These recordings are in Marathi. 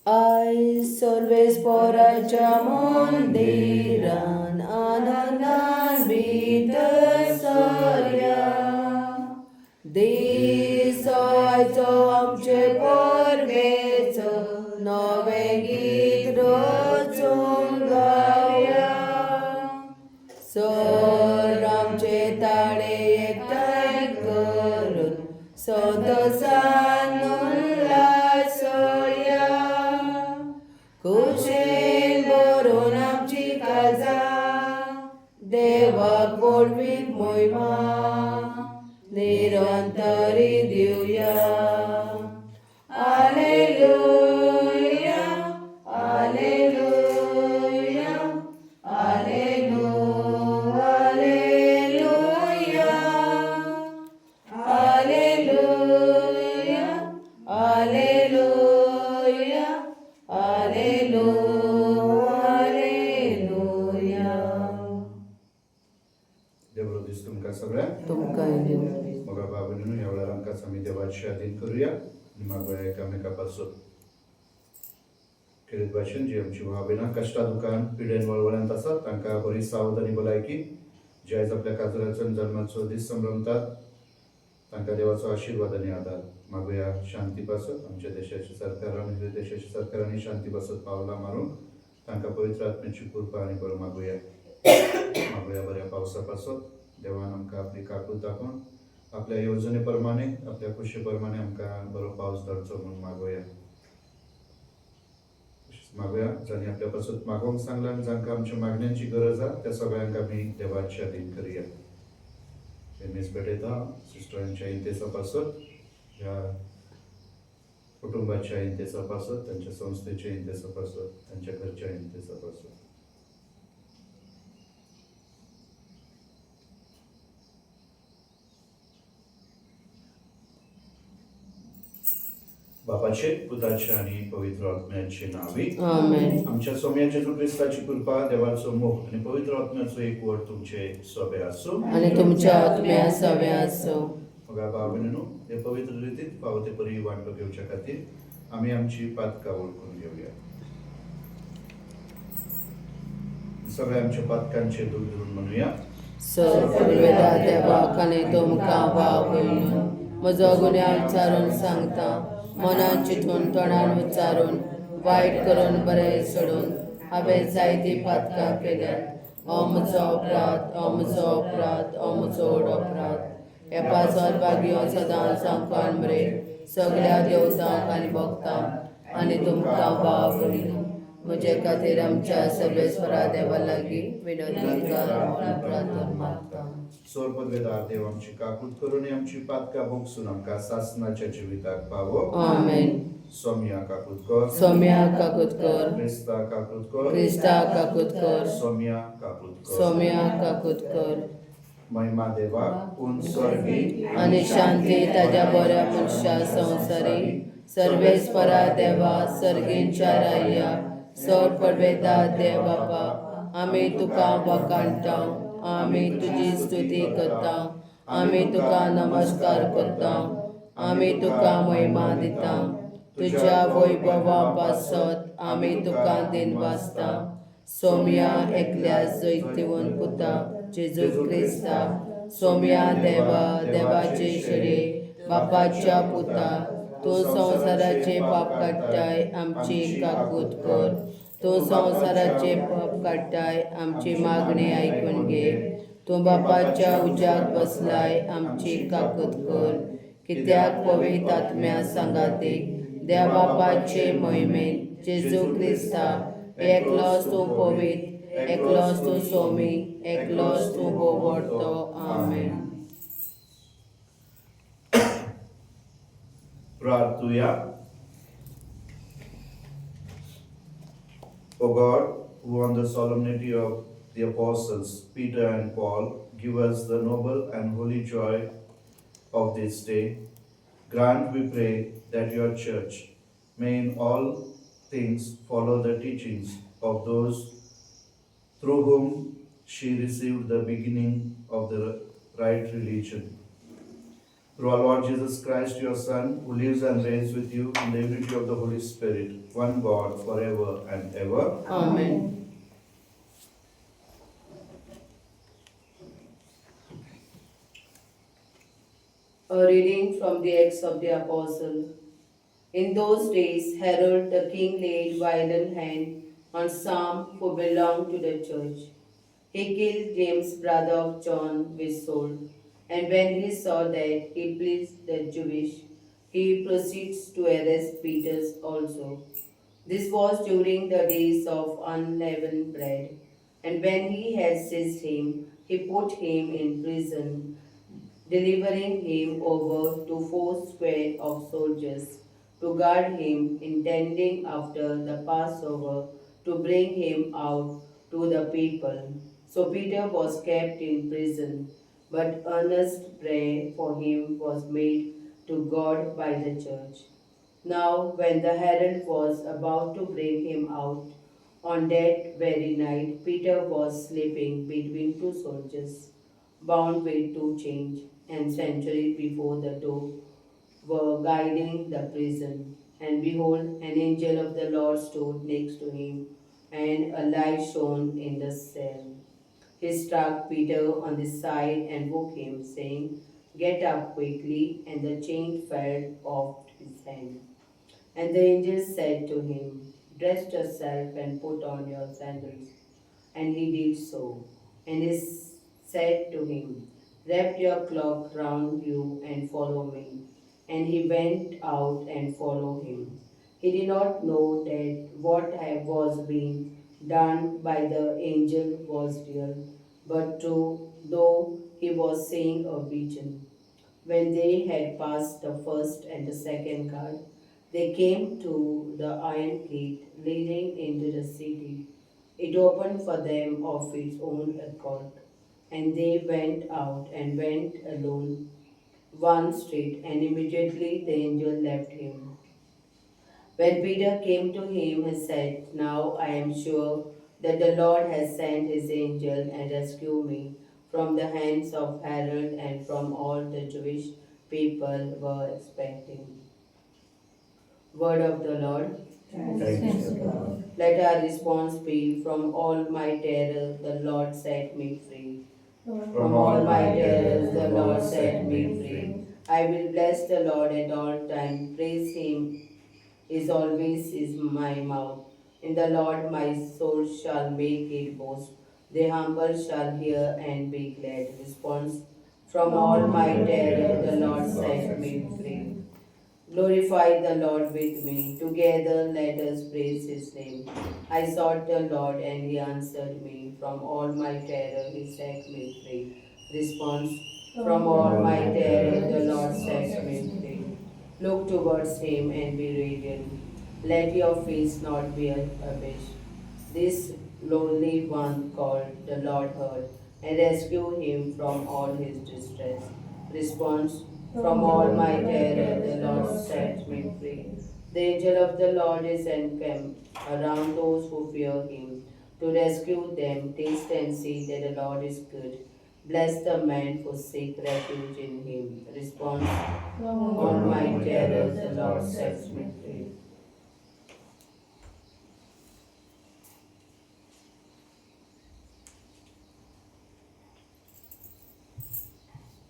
Ai सर्वेस्पराच्या मंदिरान आनंदान भितसरया दिसायचो आमचे परबेचो नवे गीत रचून गावया सर आमचे ताळे एकठांय करून संतोषान उल्हासया खुशेन भरून आमची काळजां देवाक बोलवीत महिमा निरंतरी दिवया hallelujah hallelujah hallelujah hallelujah hallelujah hallelujah देव दिस तुमकां सगळ्यांक तुमकां मग बाबून ह्या वेळार आमकां आमी देवाची आदीन करुया आनी मागोया एकामेका पासून खेरीत भाशेन जी आमची भाव भयणां कश्टा दुखान पिडेन वळवळ्यांत आसात तांकां बरी सावध आनी भलायकी जे आयज आपल्या काजराचो जल्माचो दीस संभ्रमतात तांकां देवाचो आशिर्वाद आनी आदार मागोया शांती पासत आमच्या देशाच्या सरकारान देशाच्या सरकारांनी शांती पासत पावलां मारूंक तांकां पवित्र आत्म्याची कृपा आनी बरो मागोया मागोया बऱ्या पावसा पासत देवान आमकां आपली काकूट दाखोवन आपल्या येवजणे प्रमाणे आपल्या खुशे प्रमाणे आमकां बरो पावस धाडचो म्हणून मागोया मागोया जाणी आपल्या पासत मागोवंक सांगलां आनी जांकां आमच्या मागण्यांची गरज आसा त्या सगळ्यांक आमी देवाची आदीन करया मीस पेटयता सिस्टरांच्या इंतेसा पासत ह्या कुटुंबाच्या इंतेसा पासत तांच्या संस्थेच्या इंतेसा पासत तांच्या घरच्या इंतेसा पासत बापाचे पुताचे आणि पवित्र आत्म्याचे नावे आमेन आमच्या स्वामी जेजू ख्रिस्ताची कृपा देवाचो मोग आणि पवित्र आत्म्याचो एक वड तुमचे सोबे आसो आणि तुमच्या आत्म्या सवे आसो मग बाबीनो हे पवित्र रितीत पावते परी वांटो घेवच्या खातीर आमी आमची पातकां वळखून घेवया सगळे आमच्या पातकांचे दूर धरून म्हणूया सर्वेदा देवाक आनी तुमकां भाव भयणीनो म्हजो गुन्यांव विचारून सांगता मनान चिंतून तोंडान उच्चारून वायट करून बरें सोडून हांवें जायती पातकां केल्यात हो म्हजो अपराध हो म्हजो अपराध हो म्हजो व्हड अपराध हे पासत भाग्यो सदांच सांगपान मरे सगळ्या देवतांक आनी भक्तांक आनी तुमकां भाव भयणीनो म्हजे खातीर आमच्या सर्वेस्वरा देवा लागीं विनंती कर म्हणून प्रार्थना मागता सोर पदवेदार देव आमची काकूट करून आमची पातकां भोगसून आमकां सासणाच्या जिविताक पावो आमेन सौम्या काकूट कर सौम्या काकूट कर क्रिस्ता काकूट कर क्रिस्ता काकूट कर सौम्या काकूट कर सौम्या काकूट कर महिमा देवा पूर्ण स्वर्गी आनी शांती ताज्या बऱ्या मनशा संवसारी सर्वेस्परा देवा सर्गींच्या राया सर पडवेदा देव बापा आमी तुका वखाणटा आमी तुजी स्तुती करता आमी तुका नमस्कार करता आमी तुका महिमा दिता तुज्या वैभवा पासत आमी तुका दिन वाजता सौम्या एकल्या जैतिवन पुता जेजू क्रिस्ता सौम्या देवा देवाचे शिरे बापाच्या पुता तूं संवसाराचे पाप काडटाय आमची काकूट कर तूं संवसाराचे पाप काडटाय आमची मागणी आयकून घे तूं बापाच्या उज्याक बसलाय आमची काकूट कर कित्याक पवित्र आत्म्या सांगातीक देव बापाचे मोहिमेन जेजू क्रिस्ता एकलोच तूं पवित्र एकलोच तूं सौमी एकलोच तूं भोगवडतो आमेन प्रार्थुया O God, who on the solemnity of the apostles Peter and Paul give us the noble and holy joy of this day, grant, we pray, that your church may in all things follow the teachings of those through whom she received the beginning of the right religion. Through our Lord Jesus Christ, your Son, who lives and reigns with you in the unity of the Holy Spirit, one God, forever and ever. Amen. A reading from the Acts of the Apostle. In those days, Herod the king laid violent hand on some who belonged to the church. He killed James, brother of John, with sword. And when he saw that he pleased the Jewish, he proceeds to arrest Peter also. This was during the days of unleavened bread. And when he had seized him, he put him in prison, delivering him over to 4 square of soldiers to guard him, intending after the Passover to bring him out to the people. So Peter was kept in prison, but earnest prayer for him was made to God by the church. Now, when the herald was about to bring him out, on that very night, Peter was sleeping between two soldiers, bound with two chains, and sentries before the door were guiding the prison. And behold, an angel of the Lord stood next to him, and a light shone in the cell. He struck Peter on the side and woke him, saying, "Get up quickly," and the chain fell off his hand. And the angel said to him, "Dress yourself and put on your sandals." And he did so. And he said to him, "Wrap your cloak round you and follow me." And he went out and followed him. He did not know that what was being done by the angel was real, but true, though he was seeing a vision. When they had passed the first and the second guard, they came to the iron gate leading into the city. It opened for them of its own accord, and they went out and went alone one street, and immediately the angel left him. When Peter came to him, he said, "Now I am sure that the Lord has sent his angel and rescued me from the hands of Herod and from all the Jewish people were expecting." Word of the Lord. Thanks be to God. Let our response be, "From all my terror, the Lord set me free." From all my terrors, the Lord set me free. I will bless the Lord at all times. Praise him is always is my mouth. In the Lord my soul shall make it boast. The humble shall hear and be glad. Response. From all my terror, the Lord set me free. Glorify the Lord with me. Together let us praise his name. I sought the Lord and he answered me. From all my terror he set me free. Response. From all my terror the Lord set me free. Look towards him and be radiant. Let your face not be abashed. This lonely one called the Lord heard and rescued him from all his distress. Response. From all my terror the Lord set me free. The angel of the Lord is encamped around those who fear him to rescue them. Taste and see that the Lord is good. Bless the man who seek refuge in him. Response. From all my terror the Lord sets me free.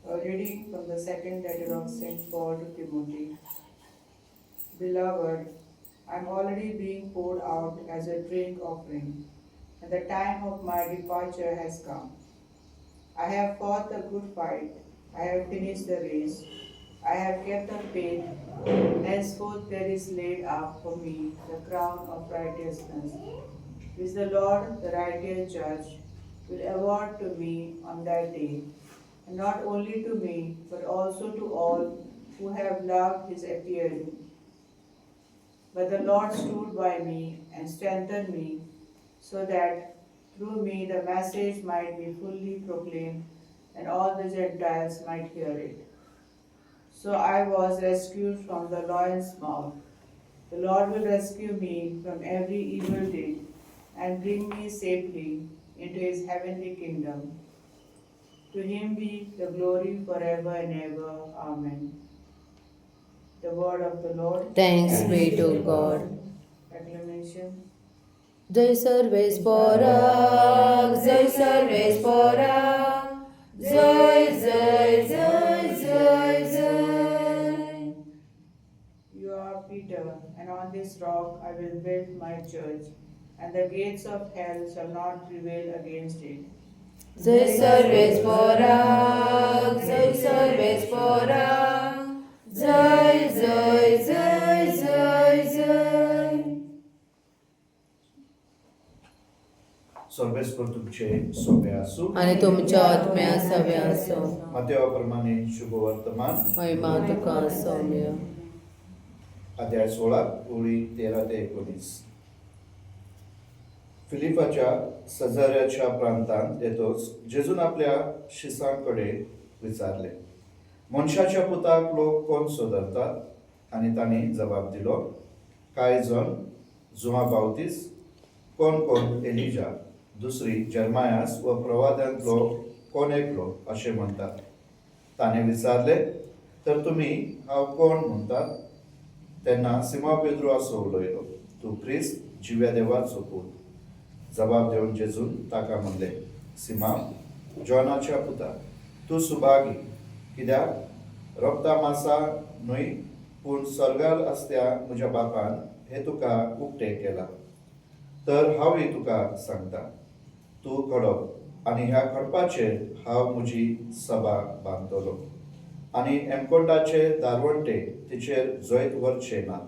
A reading from the second letter of St. Paul to Timothy. Beloved, I am already being poured out as a drink offering, and the time of my departure has come. I have fought the good fight, I have finished the race, I have kept the faith. Henceforth there is laid up for me the crown of righteousness, which the Lord, the righteous judge, will award to me on that day, and not only to me, but also to all who have loved his appearing. But the Lord stood by me and strengthened me, so that through me the message might be fully proclaimed, and all the Gentiles might hear it. So I was rescued from the lion's mouth. The Lord will rescue me from every evil deed and bring me safely into his heavenly kingdom. To him be the glory forever and ever. Amen. The word of the Lord. Thanks be to God. Acclamation. Jai Sarveshwara, Jai Sarveshwara, Jai Jai Jai Jai Jai. You are Peter, and on this rock I will build my church, and the gates of hell shall not prevail against it. Jai Sarveshwara, Jai Sarveshwara, Jai Jai Jai Jai Jai. सर्वेस्पर तुमचे सोबे असो आणि तुमच्या आत्म्या सव्या असो. मत्याप्रमाणे शुभवर्तमान महिमा तुका सौम्य. अध्याय 16 ओळी 13 ते 19. फिलिपाच्या सजाऱ्याच्या प्रांतांत येतोच जेजून आपल्या शिसांकडे विचारले, मनशाच्या पुताक लोक कोण सोदरतात? आणि तांणी जबाब दिलो, कांय जण जुमा बावतीस, कोण कोण एलिजा, दुसरी जर्मायास व प्रवाद्यांतलो कोण एकलो असे म्हणतात. ताणे विचारले, तर तुम्ही हांव कोण म्हणतात? तेन्ना सिमोन पेद्रो असो उलयलो, तू ख्रिस्त जिव्या देवाचो पूत. जबाब दिवन जेजून ताका म्हणले, सिमोन, जॉनाच्या पुता, तू सुभागी, कित्याक रक्ता मांसा न्हय पूण स्वर्गार आसत्या म्हज्या बापान हे तुका उक्तें केलां. तर हांवूय तुका सांगता, तू खडप, आनी ह्या खडपाचेर हांव म्हजी सभा बांदतलो, आनी एमकोंडाचे दारवंटे तिचेर जैत व्हरचे नात.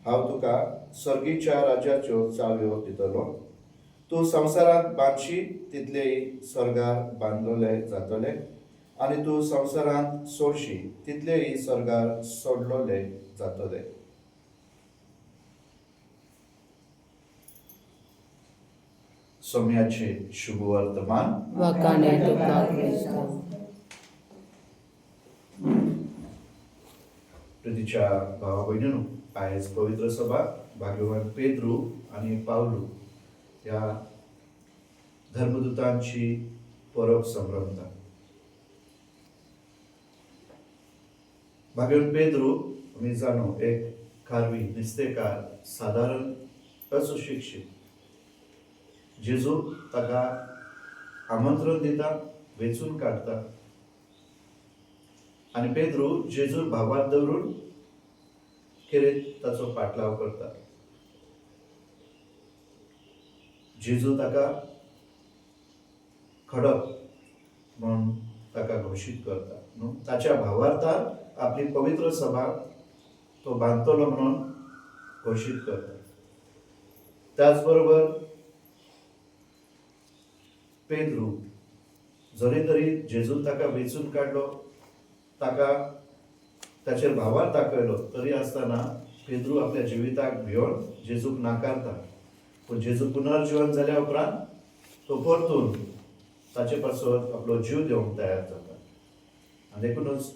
हांव तुका स्वर्गीच्या राज्याच्यो चाव्यो दितलो. तू संवसारांत बांदशी तितलेय स्वर्गार बांदलोले जातले, आनी तू संवसारांत सोडशी तितलेय स्वर्गार सोडलोले जातले. सोम्याचे शुभवर्तमान. वकाने तुका ख्रिस्त. प्रितीच्या भावा बहिणींनो, आयज पवित्र सभा भाग्यवान पेद्रू आणि पावलू या धर्मदूतांची परब संभ्रमता. भाग्यवान पेद्रू आमी जाणू एक खारवी निस्तेकार, सादारण असुशिक्षीत. जेजू ताका आमंत्रण दिता, वेचून काडटा, आनी पेद्रू जेजू भावात दवरून खेरेत ताचो पाटलाव करता. जेजू ताका खडप म्हणून ताका घोशीत करता. ताच्या भावार्थान आपली पवित्र सभा तो बांदतलो म्हणून घोशीत करता. त्याच बरोबर पेद्रू जरी तरी जेजून ताका वेचून काडलो, ताका ताचेर भावार दाखयलो, तरी आसतना पेद्रू आपल्या जिविताक भिवून जेजूक नाकारता. पूण जेजू पुनर्जीवन जाल्या उपरांत तो परतून ताचे पासत आपलो जीव दिवंक तयार जाता. आनी देखूनच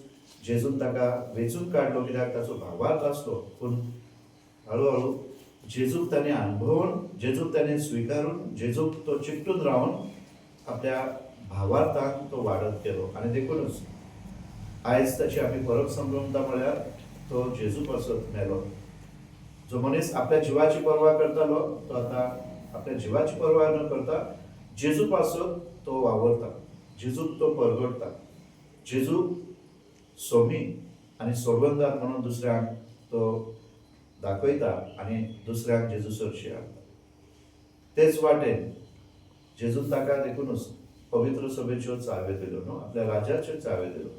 जेजून ताका वेचून काडलो, कित्याक ताचो भावार्थ आसलो. पूण हळूहळू जेजूक ताणें अनुभवून, जेजूक ताणें स्विकारून, जेजूक तो चिकटून रावन आपल्या भावार्थान तो वाडत गेलो. आनी देखूनच आयज ताची आमी परब संभ्रमता म्हळ्यार तो जेजू पासत मेलो. जो मनीस आपल्या जिवाची पर्वा करतालो, तो आतां आपल्या जिवाची पर्वा न करता जेजू पासत तो वावरता, जेजूक तो परगडता. जेजू सोमी आनी सोडवंदार म्हणून दुसऱ्यांक तो दाखयता आनी दुसऱ्यांक जेजू सरशी हाडटा. तेच वाटेन जेजून ताका देखूनच पवित्र सभेच्यो चाव्यो दिल्यो न्हू, आपल्या राज्याच्यो चाव्यो दिल्यो.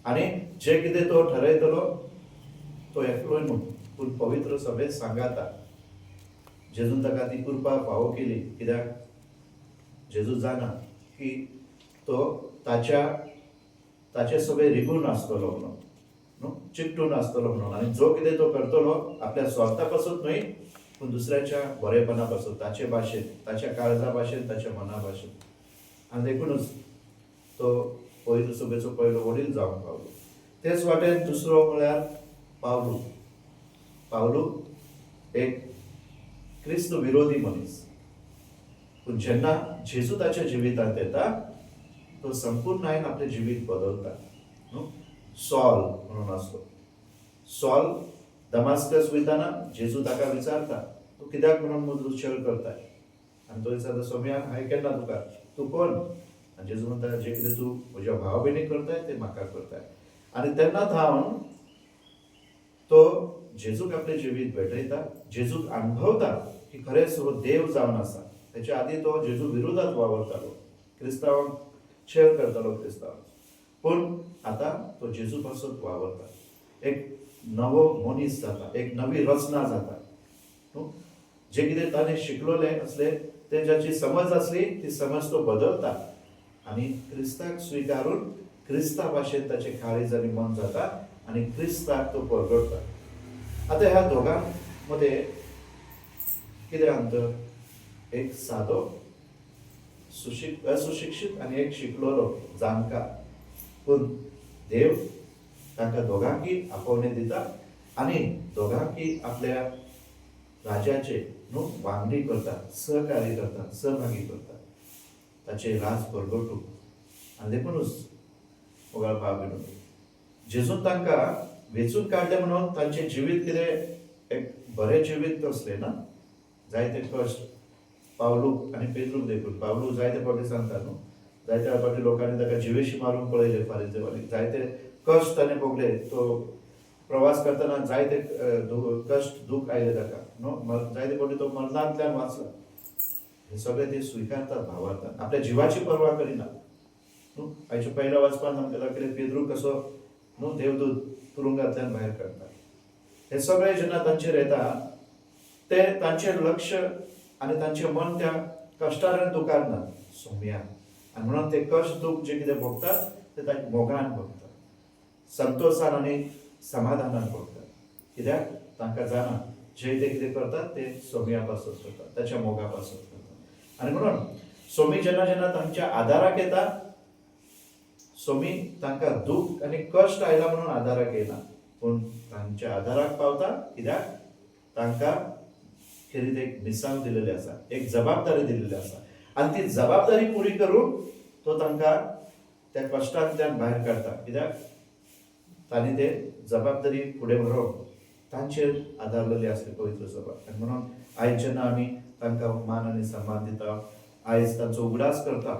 आनी जे कितें तो ठरयतलो तो एकलोय न्हू, पूण पवित्र सभेत सांगाता. जेजून ताका ती कृपा फावो केली, कित्याक जेजू जाणा की तो ताचे सभे रिगून आसतलो म्हणून, न्हू, चिकटून आसतलो म्हणून. आनी जो कितें तो करतलो आपल्या स्वार्था पासून न्हय, पूण दुसऱ्याच्या बरेपणा पासून, ताचे भाशेन, ताच्या काळजा भाशेन, ताच्या मना भाशेन. आनी देखूनच तो पवित्र सभेचो पयलो वडील जावंक पावलो. तेच वाटेन दुसरो म्हळ्यार पावलू. पावलू एक क्रिस्त विरोधी मनीस. पूण जेन्ना जेजू ताच्या जिवितांत येता, तो संपूर्ण आहे आपले जीवित बदलतात न्हू. सॉल म्हणून असतो. सॉल दमास्कस वयताना जेजू ताका विचारता तू कित्याक म्हणून म्हजो छळ करताय, आनी तो विचारता सोम्या हांवें केन्ना तुका, तू कोण? आनी जेजू म्हणटा जे कितें तू म्हज्या भावा भयणीक करताय ते म्हाका करताय. आनी तेन्ना थावन तो जेजूक आपले जिवीत भेटयता, जेजूक अनुभवता की खरेंच हो देव जावन आसा. त्याच्या आधी तो जेजू विरोधात वावरतालो, क्रिस्तावांक छळ करतालो क्रिस्तावांक, पूण आता तो जेजू पासून वावरता. एक नवो मनीस जाता, एक नवी रचना जाता. जे कितें ताणें शिकलोले असले तेंची समज असली ती समज तो बदलता आणि क्रिस्ताक स्वीकारून क्रिस्ता भाशेन ताचे काळीज आनी मन जाता आणि क्रिस्ताक तो परगडता. आता ह्या दोघांमध्ये कितें अंतर? एक सादो असुशिक्षित आणि एक शिकलोलो जाणकार, पूण देव तांकां दोघांकी आपोवणे दिता आणि दोघांकी आपल्या राजाचे न्हू वांगडी करता, सहकार्य करता, सहभागी करता ताचे राज परगटूंक. आनी देखूनच मोगाळ भाव भयणो, जेजून तांकां वेचून काडले म्हणून तांचे जिवीत कितें एक बरें जिवीत असलें ना. जायते कश्ट पावलूक आनी पेद्रूक देखून, पावलू जायते फावटी सांगता न्हू, जायते फावटी लोकांनी ताका जिवेशी मारून पळयले फारिजेवांनी, जायते कश्ट ताणें भोगले. तो प्रवास करतना जायते कश्ट दूख आयले ताका न्हू, जायते फावटी तो मरणांतल्यान वाचला. हे सगळे ते स्विकारतात, भावार्थान आपल्या जिवाची पर्वा करिना न्हू. आयच्या पहिल्या वाचपान आमकां कितें पेद्रू कसो न्हू देवदूत तुरुंगांतल्यान भायर काडटा. हे सगळे जेन्ना तांचेर येता ते तांचें लक्ष आनी तांचें मन त्या कश्टार दुखारना सोम्या. आनी म्हणून ते कश्ट दूख जे कितें भोगतात ते तांच्या मोगान भोगतात, संतोषान आनी समाधानान भोगतात. कित्याक तांकां जाणा जे ते कितें करतात ते सोम्या पासून करतात, ताच्या मोगा पासून करतात. आनी म्हणून सोमी जेन्ना जेन्ना तांच्या आदाराक येता, सोमी तांकां दूख आनी कश्ट आयला म्हणून आदाराक येना, पूण तांच्या आदाराक पावता कित्याक तांकां खेरीत एक मिसाल दिलेली आसा, एक जबाबदारी दिलेली आसा. आनी ती जबाबदारी पुरी करून तो तांकां त्या कश्टांतल्यान भायर काडटा. कित्याक तांणी ते जबाबदारी फुडें व्हरोवप तांचेर आदारलेली आसली पवित्र सभा. आनी म्हणून आयज जेन्ना आमी तांकां मान आनी सन्मान दिता, आयज तांचो उगडास करता,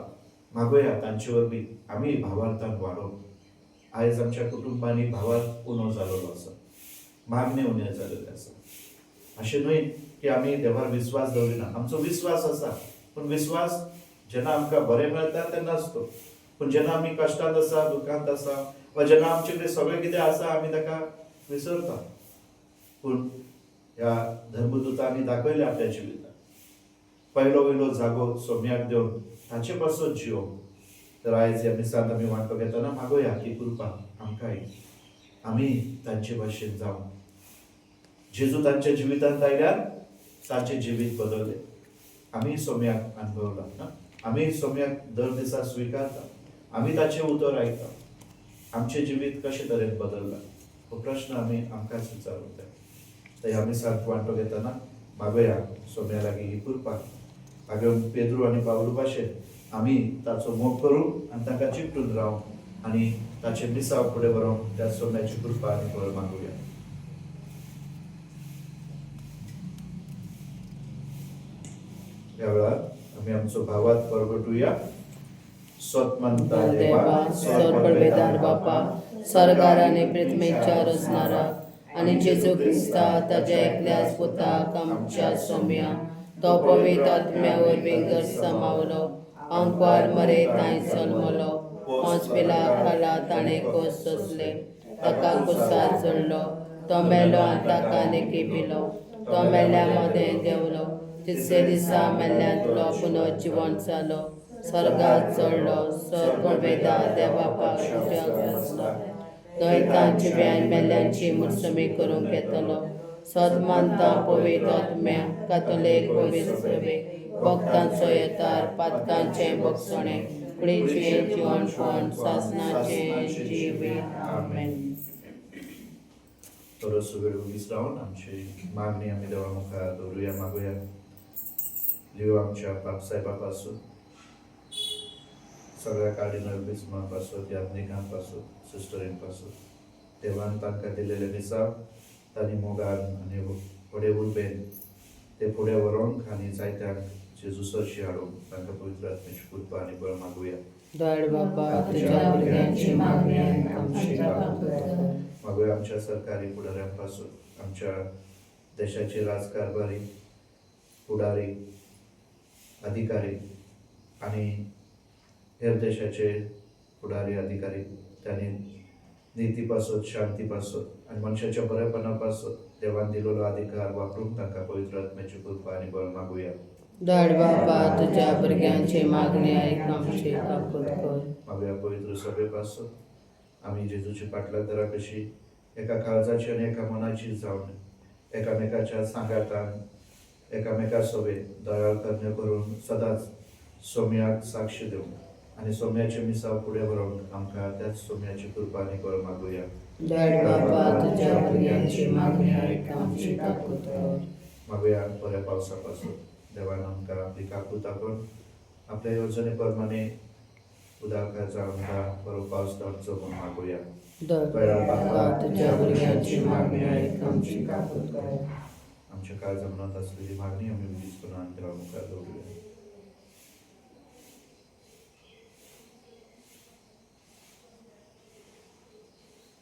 मागोया तांचे वरवीं आमी भावार्थान वाडोवंक. आयज आमच्या कुटुंबांनी भावार्थ उणो जाल्लो आसा, मागणे उणे जाल्ले आसा. अशें न्हय की आमी देवार विस्वास दवरिना, आमचो विस्वास आसा, पूण विस्वास जेन्ना आमकां बरें मेळटा तेन्ना आसतो. पूण जेन्ना आमी कश्टांत आसा, दुखांत आसा, वा जेन्ना आमचे कडेन सगळें कितें आसा आमी ताका विसरता. पूण ह्या धर्मदुतांनी दाखयलें आपल्या जिवितांत पयलो वयलो जागो सोम्याक दिवन ताचे पासून जियोवंक. तर आयज ह्या मिसांत आमी वांटो घेतना मागोया ही कृपा आमकांय, आमी तांचे भाशेन जावं. जेजू तांच्या जिवितांत आयल्यार तांचें जिवीत बदललें. आमी सोम्याक अनुभवला ना, आमी सोम्याक दर दिसा स्विकारता, आमी ताचें उतर आयकता. आमचें जिवीत कशे तरेन बदललां हो प्रश्न आमी आमकांच विचारूंक जाय. तर ह्या मिसांत वांटो घेतना मागोया सोम्या लागीं ही कृपा. हांवें पेद्रू आनी पावलू भाशेन आमी ताचो मोग करूं आनी ताका चिकटून रावूं आनी ताचे मिसाव फुडें व्हरोंक त्या सोम्याची कृपा आनी बळ मागुया. ह्या वेळार आमी आमचो भावात परगटुया. स्वतमंता देवा, सर्ववेदार बापा, स्वर्गार आनी पृथ्वीच्या रचणारा आनी जेजू क्रिस्ता ताच्या एकल्याच पुताक आमच्या सोम्या तो पवित्र आत्म्या वरवीं घर सामावलो, अंकवार मरे तांय जल्मलो, पोंच पिलाक खाला ताणें कोस सोंसले, ताका कुसार चडलो, तो मेलो आनी ताका नेकी पिलो, तो मेल्ल्या मदें देंवलो, तिसरे दिसा मेल्ल्यांतलो पुनर्जीवन जालो, स्वर्गात चडलो, सर्ववेदा देवापाक पुजा करता, थंय तांचे ब्यान मेल्ल्यांची मुर्सुमी करूंक येतलो. सदमानता पवित्र आत्म्या, कातोलीक पवित्र सभे, भक्तांचो येतार, पातकांचें भक्षणे, कुडीचें जीवनपण, सासणाचें जिवीत. आमेन. थोडोसो वेळ उगीच रावन आमची मागणी आमी देवा मुखार दवरुया. मागुया लिव आमच्या बापसाहेबा पासून सगळ्या कार्डिनल बिस्मापासून याज्ञिकांपासून सिस्टरींपासून देवान तांकां दिलेले निसाब तांणी मोगान आनी फुडें उर्बेन ते फुडें व्हरूंक आनी जायत्यांक जेजू सरशी हाडूंक तांकां पवित्र आत्म्याची कृपा आनी बळ मागुया. धाड बाबा तुझ्या भुरग्यांची मागणी आयक आमची काकूत कर. मागुया आमच्या सरकारी फुडाऱ्यांपासून, आमच्या देशाचे राजकारभारी फुडारी अधिकारी आनी हेर देशाचे फुडारी अधिकारी त्यांनी नीती पासून, शांती पासून आनी मनशाच्या बरेपणा पासून देवान दिलेलो अधिकार वापरून तांकां पवित्र आत्म्याची कृपा आनी बळ मागुया. धाड बाबा तुझ्या भुरग्यांची मागणी आयक आमची काकूत कर. मागुया पवित्र सभे पासून आमी जेजूची पाटलादारा कशी एका काळजाची आनी एका मनाची जावन एकामेकाच्या सांगातान एकामेका सोबत दयाळ कर्म करून सदांच सोम्याक साक्ष दिवंक आनी सोम्याचे मिसाव फुडें व्हरूंक आमकां त्याच सोम्याची कृपा आनी बळ मागुया. धाड बाबा तुझ्या भुरग्यांची मागणी आयक आमची काकूत कर. मागुया बऱ्या पावसा पासून देवान आमकां आपली काकूत करून आपल्या येवजणे प्रमाणे उदकाचा जावन बरो पावस धाडचो म्हूण मागुया. धाड बाबा तुझ्या भुरग्यांची मागणी आयक आमची काकूत कर. आमच्या काळजा मनात असलेली मागणी आमी विधीचपणान देवा मुखार दवरुया.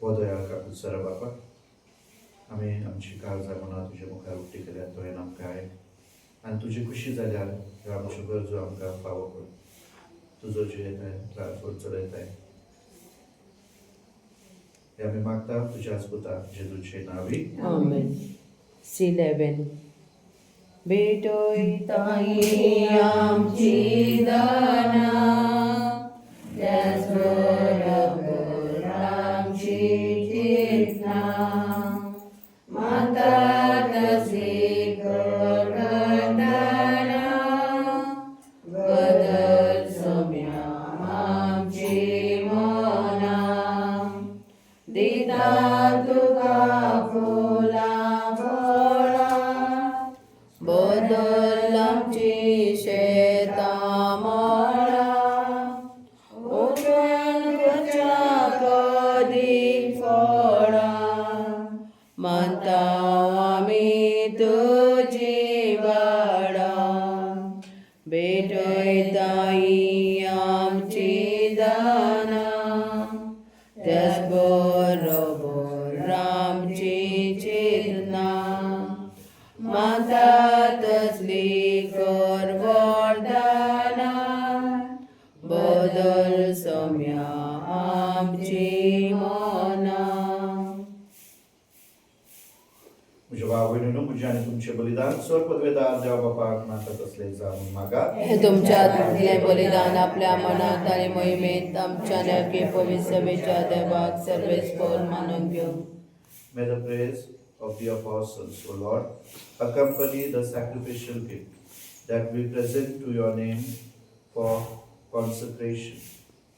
हो दयाळ काकूत सरा बापा, आमी आमची काळजा मनां तुज्या मुखार उक्ती केल्यात तुवें आमकां आयक आनी तुजी खुशी जाल्यार ह्यो आमच्यो गरजो आमकां फावो कर. तुजो जी येताय रातभर चलयताय हे आमी मागता तुज्याच पुता जेजूचे नांवी. आमेन. C11 भेटोय ताई आमची दाना त्याच बरोबर आमची चेतना माता तशी करताना बदल सोम्या आमची मना दिता तुका फुला बदल आमची शेता मळा उठून तुझ्या कधी फळा मानता आमी तुझी वाडा भेटोय ताई आमची दाना त्याच बरोबर आमची चेतना माता तसली कर वरदाना बदल सोम्या आमची मना. म्हज्या भाव भयणीनो, म्हजें आनी तुमचें बलिदान सर पदवेदार देवा बापाक नाका तसलें जावून मागा. हे तुमच्यातलें बलिदान आपल्या मनात आणि मोहिमेंत आमच्या नरके पवित्र सभेच्या देवाक सर्वेस्पर मानून घेवं. May the praise of the apostles, O Lord, accompany the sacrificial gift that we present to your name for consecration,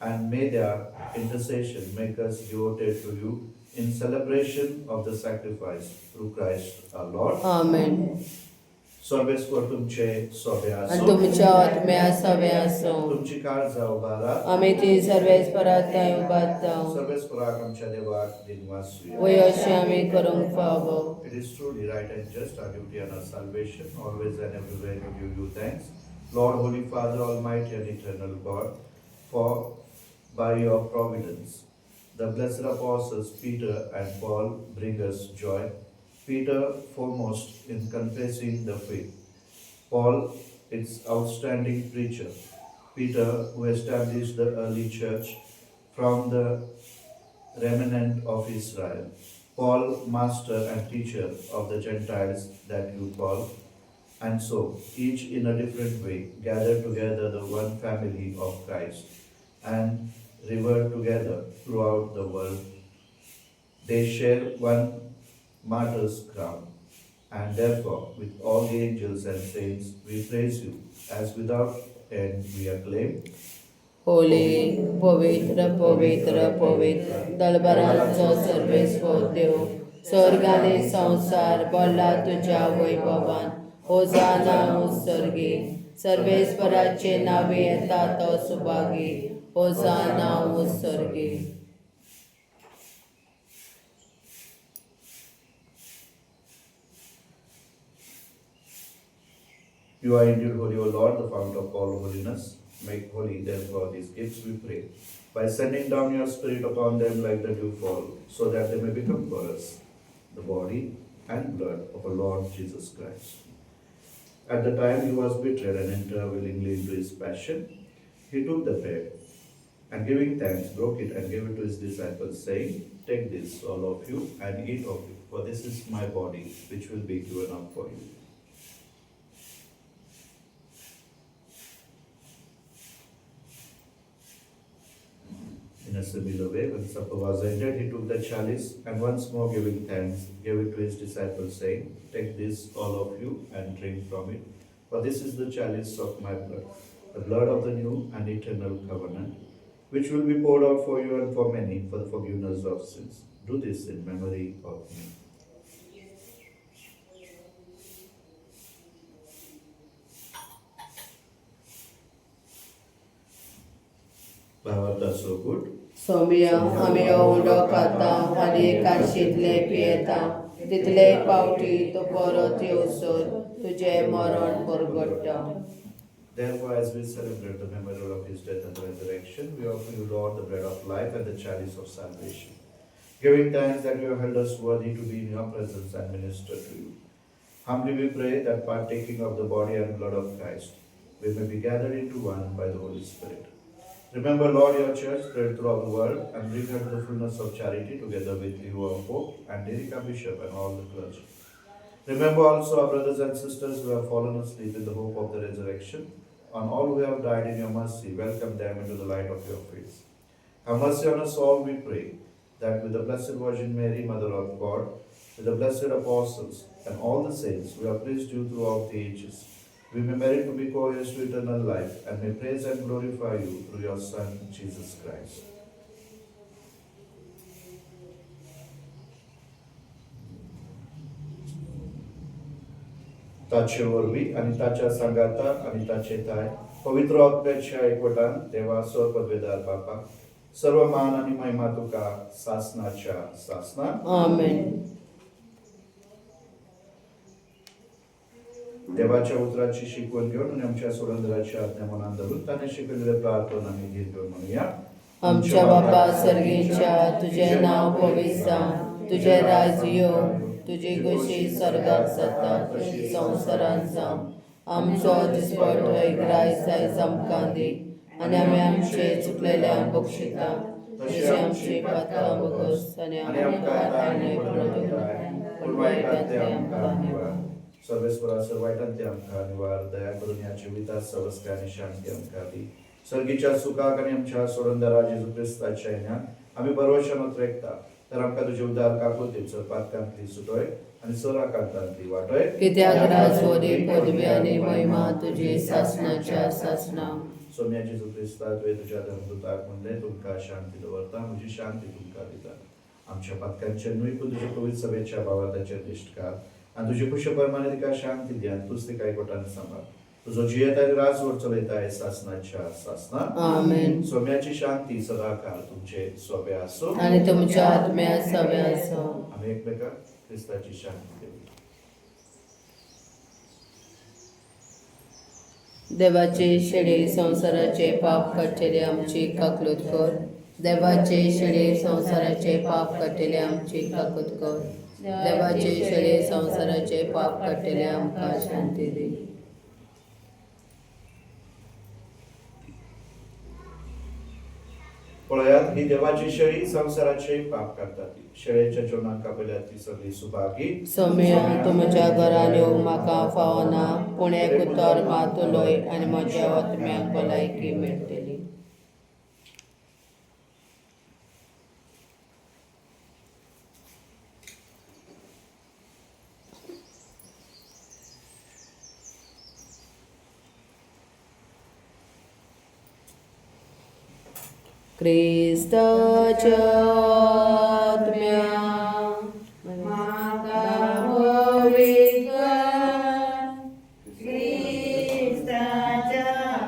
and may their intercession make us devoted to you in celebration of the sacrifice through Christ our Lord. आमेन. सर्वेस्पर तुमचे सोबे आणि आसूं, तुमच्या आत्म्या सवे असो तुमची काळजा उबारात, आम्ही ती सर्वेस्परात उबात जाऊ सर्वेस्पराक आमच्या देवाक दिनवासूया. वय अशें आमी करूंक फावो. It is truly right and just, our duty and our salvation, always and everywhere to give you thanks, Lord, Holy Father, Almighty and Eternal God, for by your providence, the blessed apostles Peter and Paul bring us joy. Peter foremost in confessing the faith, Paul its outstanding preacher, Peter who established the early church from the remnant of Israel, Paul master and teacher of the Gentiles that you call, and so each in a different way gather together the one family of Christ and revered together throughout the world. They share one martyr's crown, and therefore with all the angels and saints we praise you, as without end we acclaim. Holy पवित्र पवित्र पवित्र दलबरांचो सर्वेस्वर देव स्वर्ग आनी संसार भरला तुज्या वैभवान. होजाना उत्सर्गी सर्वेस्पराचे नावे येता तो Subhagi. होसाना उत्सर्गे. You are indeed holy, O Lord, the fount of all holiness. Make holy, therefore, these gifts, we pray, by sending down your Spirit upon them like the dew fall, so that they may become for us the body and blood of our Lord Jesus Christ. At the time he was betrayed and entered willingly into his passion, he took the bread, and giving thanks, broke it and gave it to his disciples, saying, Take this, all of you, and eat of it, for this is my body, which will be given up for you. In a similar way, when supper was ended, he took the chalice, and once more giving thanks, gave it to his disciples, saying, Take this, all of you, and drink from it, for this is the chalice of my blood, the blood of the new and eternal covenant, which will be poured out for you and for many for the forgiveness of sins. Do this in memory of me. भावार्थ so good. सौम्य आम्ही उंडो खाता आणि काशीतले पियेता तितले पावटी तो परत येवसर तुझे मरण परगट्टा. Therefore, as we celebrate the memorial of his death and resurrection, we offer you, Lord, the bread of life and the chalice of salvation, giving thanks that you have held us worthy to be in your presence and minister to you. Humbly we pray that partaking of the body and blood of Christ, we may be gathered into one by the Holy Spirit. Remember, Lord, your church spread throughout the world, and bring her to the fullness of charity, together with you, our Pope, and Erika Bishop, and all the clergy. Remember also our brothers and sisters who have fallen asleep in the hope of the resurrection. On all who have died in your mercy, welcome them into the light of your face. Have mercy on us all, we pray, that with the Blessed Virgin Mary, Mother of God, with the blessed apostles, and all the saints who have praised you throughout the ages, we may merit to be co-heirs to eternal life, and may praise and glorify you through your Son, Jesus Christ. ताचे वरवी आणि ताच्या सांगाता आणि ताचे ताय पवित्र आत्म्याच्या एकवटान देवा पदवेदार बापा सर्व मान आणि महिमा तुका सासनाच्या सासना. आमेन. देवाच्या उतराची शिकवण घेऊन आणि आमच्या सुरंदराची आज्ञा मनात धरून त्याने शिकवलेले प्रार्थना आम्ही गीत घेऊन म्हणूया. आमच्या बापा सर्गेच्या तुझे नाव पवित्र जावं, तुझे राज्य येवं, तुझी कशी स्वर्गात जाता तशी संवसारांत जावं. आमचो दिसपट रायस आयज आमकां दी, आनी आमी आमचे चुकलेल्यांक बक्षिता तशी आमची पातकां बगस, आनी आमकां तारणे पूण वायटांतले आमकां निवार. सर्वेश्वरा सर्वायटांतले आमकां निवार, दया करून ह्या जिवितात सवस्ते आनी शांती आमकां दी. सर्गीच्या सुखाक आनी आमच्या सोडंदरा जेजू क्रिस्ताच्या येण्यान आमी बरोवशान उतरेकता, तर आमकां तुजे उदार काकुतीचो पातकांतली सुटोय आनी सोराकांतांतली वाटोय. कित्याक राजवरी पदवी आनी महिमा तुजी सासनाच्या सासना. सोम्या जेजू क्रिस्ता तुवें तुज्या धर्मदूताक म्हणलें, तुमकां शांती दवरता, म्हजी शांती तुमकां दिता. आमच्या पातकांचे न्हय पूण तुजे पवित्र सभेच्या भावार्थाचेर दिश्ट घाल, आनी तुजे कुश परमाने तिका शांती दी, आनी तूंच तिका एकवटान सांबाळ. तुजो जियेत आनी राजवट चलयता सासनाच्या सासना. आमेन. सोम्याची शांती सदाकाळ तुमचे सोबे आसो आनी तुमच्या आत्म्या सवे आसो. आमी एकमेकाक क्रिस्ताची शांती देऊ. देवाचे शेडे संसाराचे पाप काडटले आमची काकलूत कर. देवाचे शेडे संसाराचे पाप काडटले आमची काकूत कर. देवाचे शेडे संसाराचे पाप काडटले आमकां शांती दी. पळयात ही देवाची शेळी संसाराचे पाप काडटा. शेळेच्या जेवणाक कापल्यात ती सगळी सुभागी. सौम्या तुमच्या घरान येवंक म्हाका फावना, पूण एक उतर मात उलय आनी म्हज्या आत्म्याक भलायकी मेळटली. क्रिस्ताच्या आत्म्या म्हाका भोवीत कर. क्रिस्ताच्या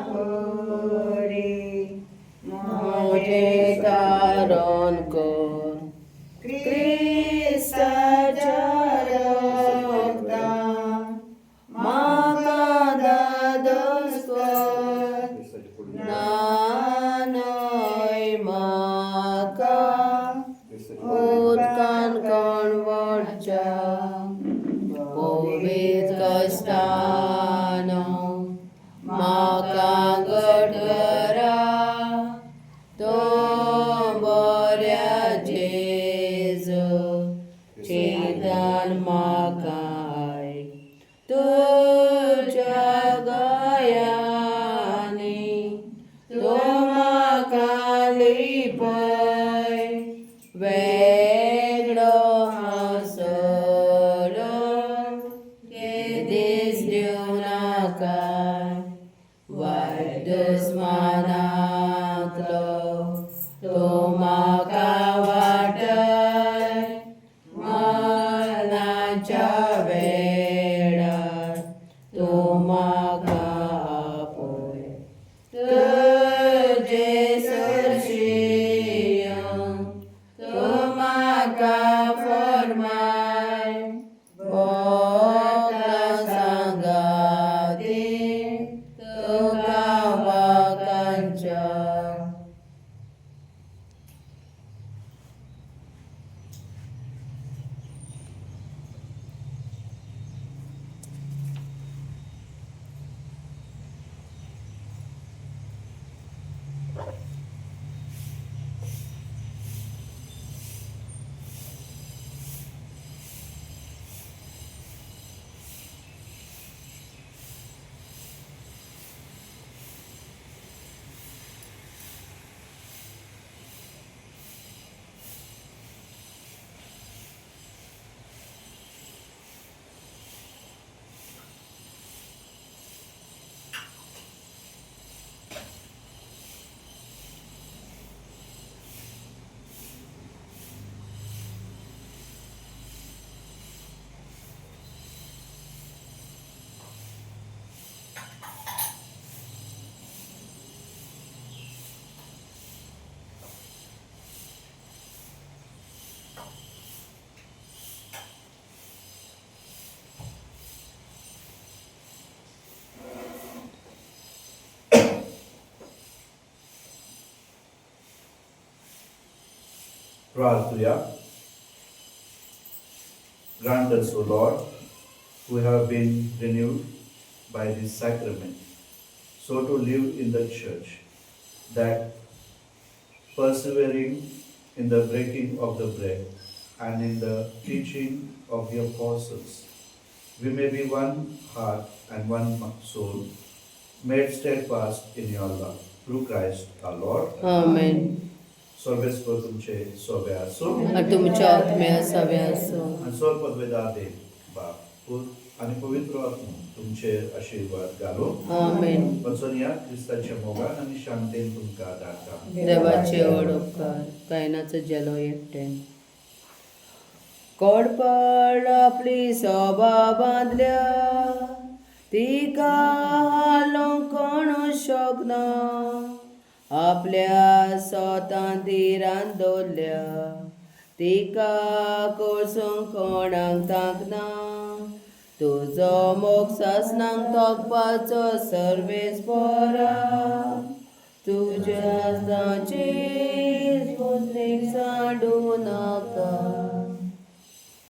कोडी काय वायट दुस्मानातलो तो म्हाका वाटय मरणाच्या वेळार तो म्हाका आपय तुजे सरशियन तो म्हाका फरमाय भोगता सांगाती तुका वाकांच्या प्रार्थूया. Grant us, O Lord, who have been renewed by this sacrament, so to live in the church, that persevering in the breaking of the bread and in the teaching of the apostles, we may be one heart and one soul, made steadfast in your love. Through Christ our Lord. आमेन. सर्वेस्वर तुमचे सोबे असो आणि तुमच्या आत्म्या सवे असो आणि सोर पदवेदार देव बाप पूत आणि पवित्र आत्मा तुमचे आशीर्वाद घालो आमेन. वचन या ख्रिस्ताच्या मोगान आणि शांतेन तुमका दाता. देवाचे व्हड उपकार कायनाचो जेलो एकटेन कोडपड आपली सोबा बांदल्या तिका हालोंक कोणूच शकना आपल्या सोतान तिरान दवरल्या तिका कोळसूंक कोणाक तांकना तुजो मोग सासनांक तोखपाचो सर्वेस पोरा तुज्या ताची पुत्रीक सांडू नाका